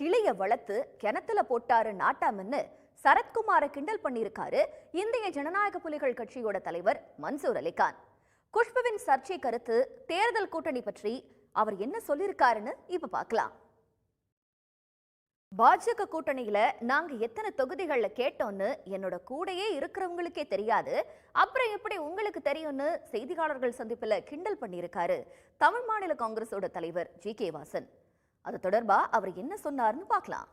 கிளிய வளர்த்து கிணத்துல போட்டாரு நாட்டாமன்னு சரத்குமாரை கிண்டல் பண்ணியிருக்காரு இந்திய ஜனநாயக புலிகள் கட்சியோட தலைவர் மன்சூர் அலிகான். குஷ்புவின் சர்ச்சை கருத்து தேர்தல் கூட்டணி பற்றி அவர் என்ன சொல்லியிருக்காருன்னு இப்ப பார்க்கலாம். பாஜக கூட்டணியில நாங்க எத்தனை தொகுதிகள்ல கேட்டோம்னு என்னோட கூடையே இருக்கிறவங்களுக்கே தெரியாது, அப்புறம் எப்படி உங்களுக்கு தெரியும்னு செய்தியாளர்கள் சந்திப்புல கிண்டல் பண்ணியிருக்காரு தமிழ் மாநில காங்கிரஸோட தலைவர் ஜி.கே. வாசன். அது தொடர்பா அவர் என்ன சொன்னார்னு பார்க்கலாம்.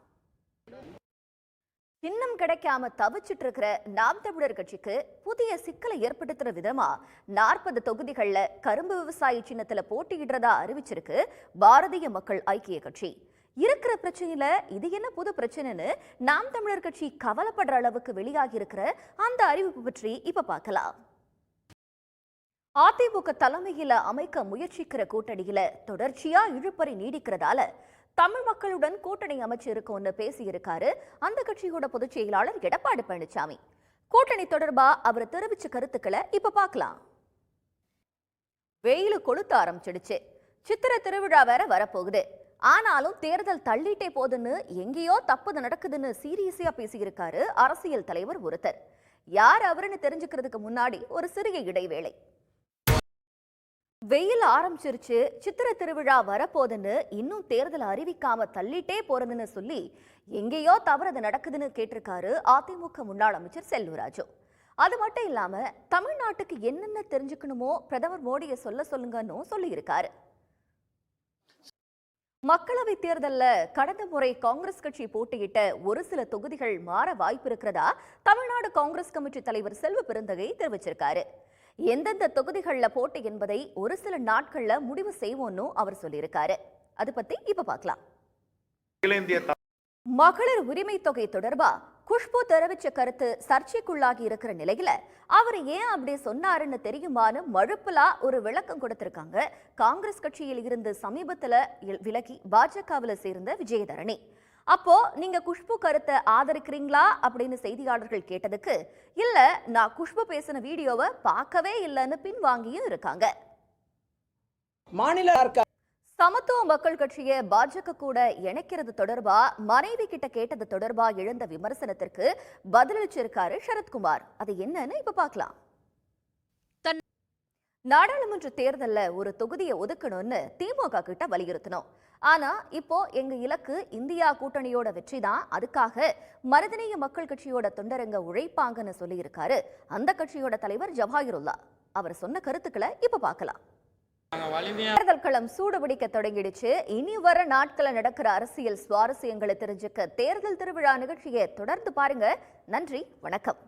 சின்னம் கிடைக்காம தவிச்சிட்டு இருக்கிற நாம் தமிழர் கட்சிக்கு புதிய சிக்கலை ஏற்படுத்துற விதமா 40 தொகுதிகள்ல கரும்பு விவசாய சின்னத்துல போட்டியிடுறதா அறிவிச்சிருக்கு பாரதிய மக்கள் ஐக்கிய கட்சி. இருக்கிற பிரச்சனையில இது என்ன புது பிரச்சனைன்னு நாம் தமிழர் கட்சி கவலைப்படுற அளவுக்கு வெளியாகி இருக்கிற அந்த அறிவிப்பு பற்றி இப்ப பார்க்கலாம். அதிமுக தலைமையில அமைக்க முயற்சிக்கிற கூட்டணியில தொடர்ச்சியா இழுபறி நீடிக்கிறதால தமிழ் மக்களுடன் கூட்டணி அமைச்சு இருக்கும்னு பேசியிருக்காரு அந்த கட்சியோட பொதுச் செயலாளர் எடப்பாடி பழனிசாமி. கூட்டணி தொடர்பா அவர் தெரிவிச்ச கருத்துக்களை இப்ப பார்க்கலாம். வெயிலு கொளுத்த ஆரம்பிச்சிடுச்சு, சித்திர திருவிழா வேற வரப்போகுது, ஆனாலும் தேர்தல் தள்ளிட்டே போதுன்னு எங்கேயோ தப்பு நடக்குதுன்னு சீரியஸா பேசியிருக்காரு அரசியல் தலைவர் ஒருத்தர். யார் அவருன்னு தெரிஞ்சுக்கிறதுக்கு முன்னாடி ஒரு சிறிய இடைவேளை. வெயில் ஆரம்பிச்சிருச்சு, சித்திர திருவிழா வரப்போதுன்னு இன்னும் தேர்தல் அறிவிக்காம தள்ளிட்டே போறதுன்னு சொல்லி எங்கேயோ தவறு நடக்குதுன்னு கேட்டிருக்காரு அதிமுக முன்னாள் அமைச்சர் செல்லூர் ராஜு. அது மட்டும் இல்லாம தமிழ்நாட்டுக்கு என்னென்ன தெரிஞ்சுக்கணுமோ பிரதமர் மோடியை சொல்லுங்கன்னு சொல்லியிருக்காரு. மக்களவை தேர்தல்ல கடந்த முறை காங்கிரஸ் கட்சி போட்டியிட்ட ஒரு சில தொகுதிகள் மாற வாய்ப்பு இருக்கிறதா தமிழ்நாடு காங்கிரஸ் கமிட்டி தலைவர் செல்வ பெருந்தகை தெரிவிச்சிருக்காரு. எந்தெந்த தொகுதிகளில் போட்டி என்பதை ஒரு சில நாட்கள்ல முடிவு செய்வோம்னு அவர் சொல்லியிருக்காரு. அது பத்தி இப்ப பார்க்கலாம். மகளிர் உரிமை தொகை தொடர்பா குஷ்பு தெரிவிச்ச கருத்து சர்ச்சைக்குள்ளாகி இருக்கிற நிலையில அவர் ஏன் அப்படி சொன்னாருன்னு தெரியுமான்னு மழுப்பலா ஒரு விளக்கம் கொடுத்திருக்காங்க காங்கிரஸ் கட்சியில் இருந்து சமீபத்துல விலகி பாஜகவில் சேர்ந்த விஜயதரணி. அப்போ நீங்க குஷ்பு கருத்தை ஆதரிக்கிறீங்களா அப்படின்னு செய்தியாளர்கள் கேட்டதுக்கு இல்ல, நான் குஷ்பு பேசின வீடியோவை பார்க்கவே இல்லைன்னு பின்வாங்கியும் இருக்காங்க. மாநில சமத்துவ மக்கள் கட்சியை பாஜக கூட இணைக்கிறது தொடர்பா மனைவி கிட்ட கேட்டது தொடர்பா எழுந்த விமர்சனத்திற்கு பதிலளிச்சிருக்காரு சரத்குமார். அது என்னன்னு இப்ப பார்க்கலாம். நாடாளுமன்ற தேர்தல்ல ஒரு தொகுதியை ஒதுக்கணும்னு திமுக கிட்ட வலியுறுத்தணும். ஆனா இப்போ எங்க இலக்கு இந்தியா கூட்டணியோட வெற்றி தான், அதுக்காக மருதநேய மக்கள் கட்சியோட தொண்டரங்க உழைப்பாங்கன்னு சொல்லியிருக்காரு அந்த கட்சியோட தலைவர் ஜவாஹிருல்லா. அவர் சொன்ன கருத்துக்களை இப்ப பார்க்கலாம். தேர்தல் களம் சூடுபிடிக்க தொடங்கிடுச்சு. இனி வர நாட்கள நடக்கிற அரசியல் சுவாரஸ்யங்களை தெரிஞ்சுக்க தேர்தல் திருவிழா நிகழ்ச்சியை தொடர்ந்து பாருங்க. நன்றி, வணக்கம்.